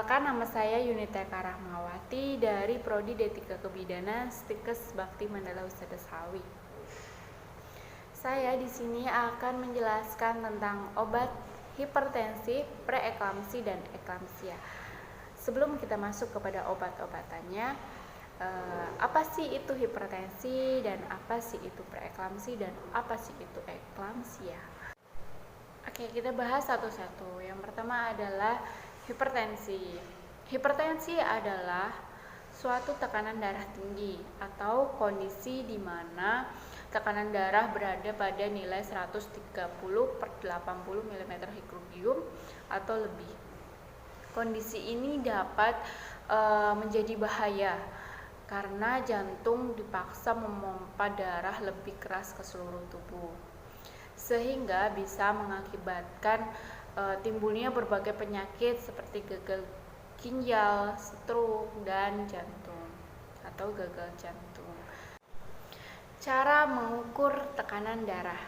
Perkenalkan, nama saya Yunita Rahmawati dari Prodi D3 Kebidanan Stikes Bakti Mandala Husada Sawi. Saya di sini akan menjelaskan tentang obat hipertensi, preeklamsi, dan eklamsia. Sebelum kita masuk kepada obat-obatannya, apa sih itu hipertensi, dan apa sih itu preeklamsi, dan apa sih itu eklamsia? Oke, kita bahas satu-satu. Yang pertama adalah hipertensi. Hipertensi adalah suatu tekanan darah tinggi atau kondisi di mana tekanan darah berada pada nilai 130/80 mm Hg atau lebih. Kondisi ini dapat menjadi bahaya karena jantung dipaksa memompa darah lebih keras ke seluruh tubuh, sehingga bisa mengakibatkan timbulnya berbagai penyakit seperti gagal ginjal, stroke, dan jantung atau gagal jantung. Cara mengukur tekanan darah.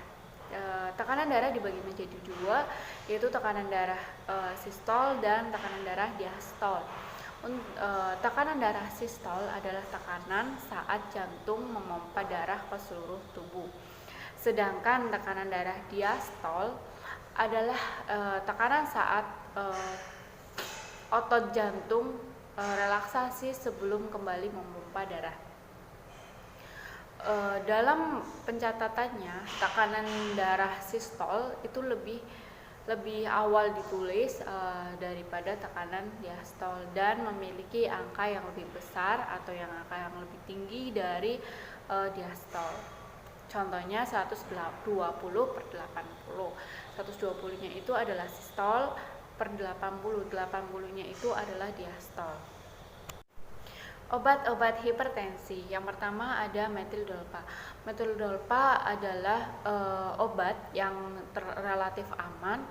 Tekanan darah dibagi menjadi dua, yaitu tekanan darah sistol dan tekanan darah diastol. Tekanan darah sistol adalah tekanan saat jantung memompa darah ke seluruh tubuh. Sedangkan tekanan darah diastol adalah tekanan saat otot jantung relaksasi sebelum kembali memompa darah. Dalam pencatatannya, tekanan darah sistol itu lebih awal ditulis daripada tekanan diastol dan memiliki angka yang lebih besar atau angka yang lebih tinggi dari diastol. Contohnya 120/80. 120-nya itu adalah sistol, per 80-nya itu adalah diastol. Obat-obat hipertensi. Yang pertama ada metildolpa. Metildolpa adalah obat yang relatif aman,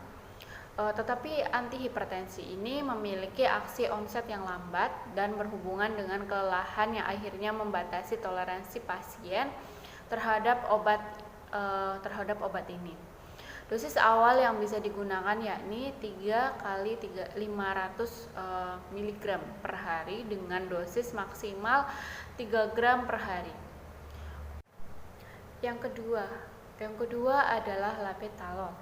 tetapi antihipertensi ini memiliki aksi onset yang lambat dan berhubungan dengan kelelahan yang akhirnya membatasi toleransi pasien terhadap obat ini. Dosis awal yang bisa digunakan yakni 3 kali 500 mg per hari dengan dosis maksimal 3 gram per hari. Yang kedua adalah labetalol.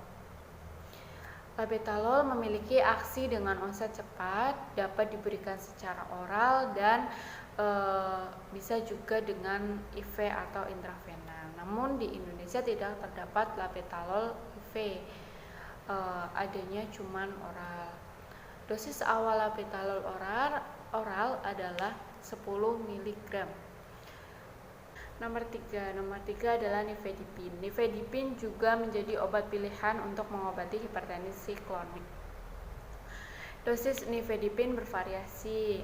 Labetalol memiliki aksi dengan onset cepat, dapat diberikan secara oral dan bisa juga dengan IV atau intravena. Namun di Indonesia tidak terdapat labetalol IV, adanya cuman oral. Dosis awal labetalol oral adalah 10 mg. Nomor 3 adalah nifedipin. Nifedipin juga menjadi obat pilihan untuk mengobati hipertensi kronik. Dosis nifedipin bervariasi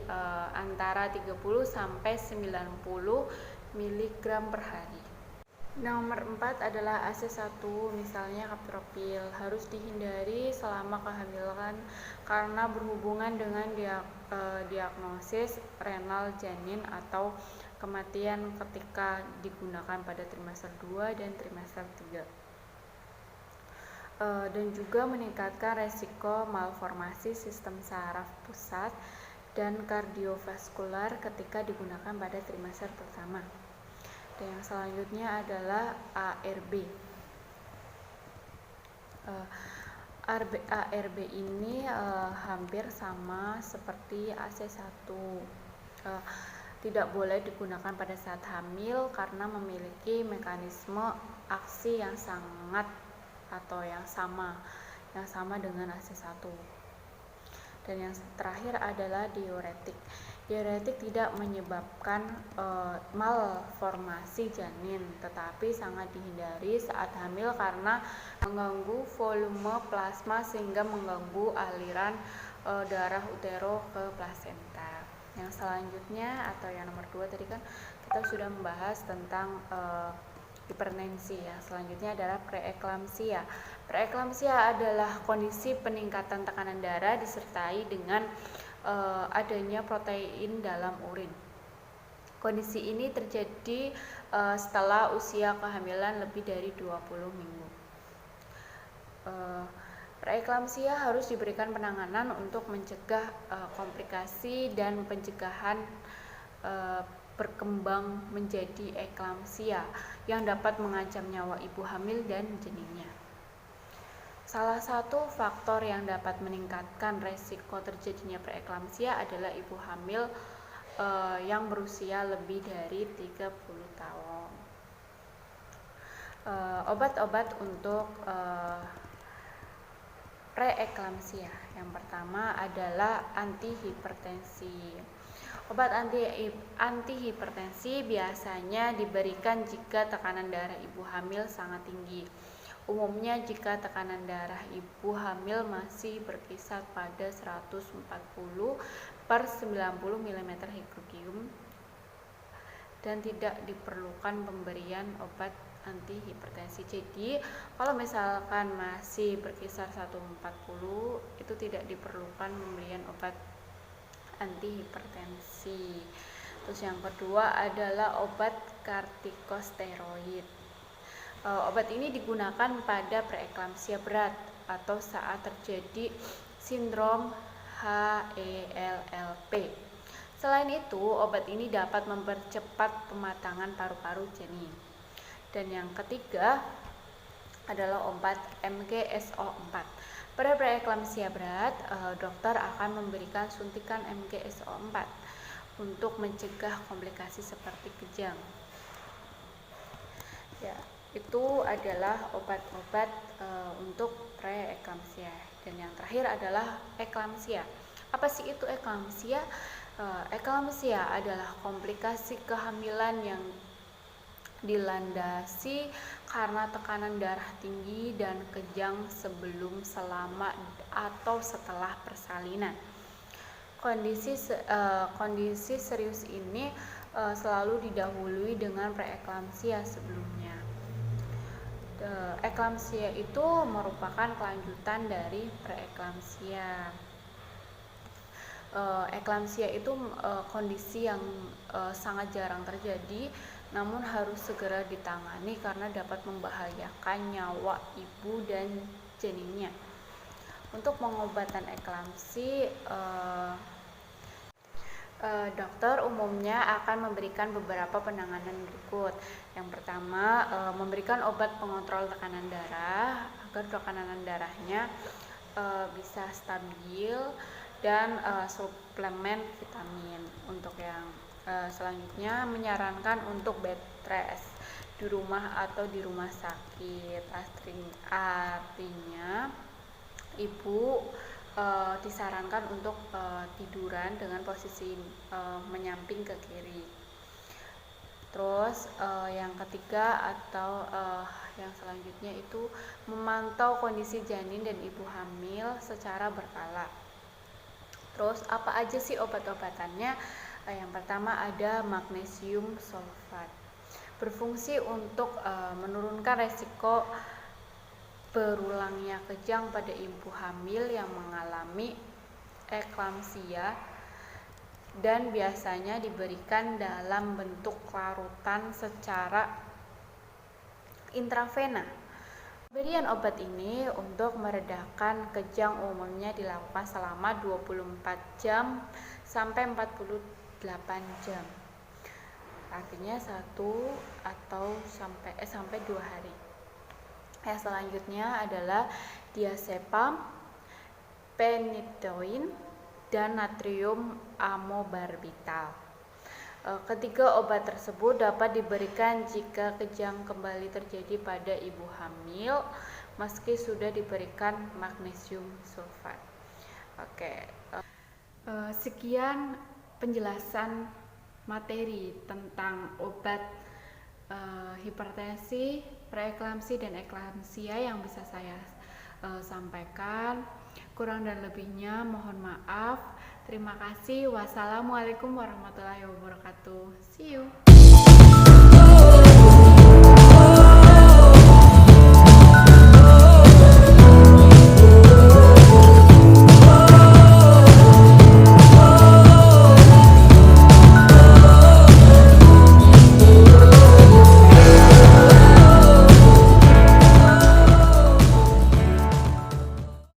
antara 30 sampai 90 mg per hari. Nomor 4 adalah AC1, misalnya kaptropil. Harus dihindari selama kehamilan karena berhubungan dengan diagnosis renal janin atau kematian ketika digunakan pada trimester 2 dan trimester 3. Dan juga meningkatkan resiko malformasi sistem saraf pusat dan kardiovaskular ketika digunakan pada trimester pertama. Dan yang selanjutnya adalah ARB. ARB ini hampir sama seperti AC1. Tidak boleh digunakan pada saat hamil karena memiliki mekanisme aksi yang sama dengan AC1. Dan yang terakhir adalah diuretik. Diuretik tidak menyebabkan malformasi janin, tetapi sangat dihindari saat hamil karena mengganggu volume plasma sehingga mengganggu aliran darah utero ke plasenta. Yang selanjutnya atau yang nomor 2 tadi kan kita sudah membahas tentang hipertensi. Yang selanjutnya adalah preeklamsia. Preeklamsia adalah kondisi peningkatan tekanan darah disertai dengan adanya protein dalam urin. Kondisi ini terjadi setelah usia kehamilan lebih dari 20 minggu. Preeklamsia harus diberikan penanganan untuk mencegah komplikasi dan pencegahan berkembang menjadi eklamsia yang dapat mengancam nyawa ibu hamil dan janinnya. Salah satu faktor yang dapat meningkatkan resiko terjadinya preeklamsia adalah ibu hamil yang berusia lebih dari 30 tahun. Obat-obat untuk preeklamsia. Yang pertama adalah antihipertensi. Obat antihipertensi biasanya diberikan jika tekanan darah ibu hamil sangat tinggi. Umumnya jika tekanan darah ibu hamil masih berkisar pada 140/90 mm/Hg dan tidak diperlukan pemberian obat antihipertensi. Jadi kalau misalkan masih berkisar 140 itu tidak diperlukan pemberian obat antihipertensi. Terus yang kedua adalah obat kortikosteroid. Obat ini digunakan pada preeklamsia berat atau saat terjadi sindrom HELLP. Selain itu, obat ini dapat mempercepat pematangan paru-paru janin. Dan yang ketiga adalah obat MgSO4. Pada preeklamsia berat, dokter akan memberikan suntikan MgSO4 untuk mencegah komplikasi seperti kejang. Ya, itu adalah obat-obat untuk preeklamsia. Dan yang terakhir adalah eklamsia. Apa sih itu eklamsia? Eklamsia adalah komplikasi kehamilan yang dilandasi karena tekanan darah tinggi dan kejang sebelum, selama, atau setelah persalinan. Kondisi serius ini selalu didahului dengan preeklamsia sebelumnya. Eklamsia itu merupakan kelanjutan dari preeklamsia. Eklamsia itu kondisi yang sangat jarang terjadi, namun harus segera ditangani karena dapat membahayakan nyawa ibu dan janinnya. Untuk pengobatan eklamsi, dokter umumnya akan memberikan beberapa penanganan berikut. Yang pertama, memberikan obat pengontrol tekanan darah agar tekanan darahnya bisa stabil, dan suplemen vitamin. Untuk yang selanjutnya, menyarankan untuk bed rest di rumah atau di rumah sakit. Artinya ibu disarankan untuk tiduran dengan posisi menyamping ke kiri. Terus yang ketiga atau yang selanjutnya itu memantau kondisi janin dan ibu hamil secara berkala. Terus apa aja sih obat-obatannya? Yang pertama ada magnesium sulfat. Berfungsi untuk menurunkan resiko berulangnya kejang pada ibu hamil yang mengalami eklamsia, dan biasanya diberikan dalam bentuk larutan secara intravena. Pemberian obat ini untuk meredakan kejang umumnya dilakukan selama 24 jam sampai 48 jam. Artinya 1 atau sampai 2 hari. Yang selanjutnya adalah diazepam, phenytoin, dan natrium amobarbital. Ketiga obat tersebut dapat diberikan jika kejang kembali terjadi pada ibu hamil meski sudah diberikan magnesium sulfat. Sekian penjelasan materi tentang obat hipertensi, preeklamsi, dan eklamsia yang bisa saya sampaikan. Kurang dan lebihnya mohon maaf. Terima kasih. Wassalamualaikum warahmatullahi wabarakatuh. See you.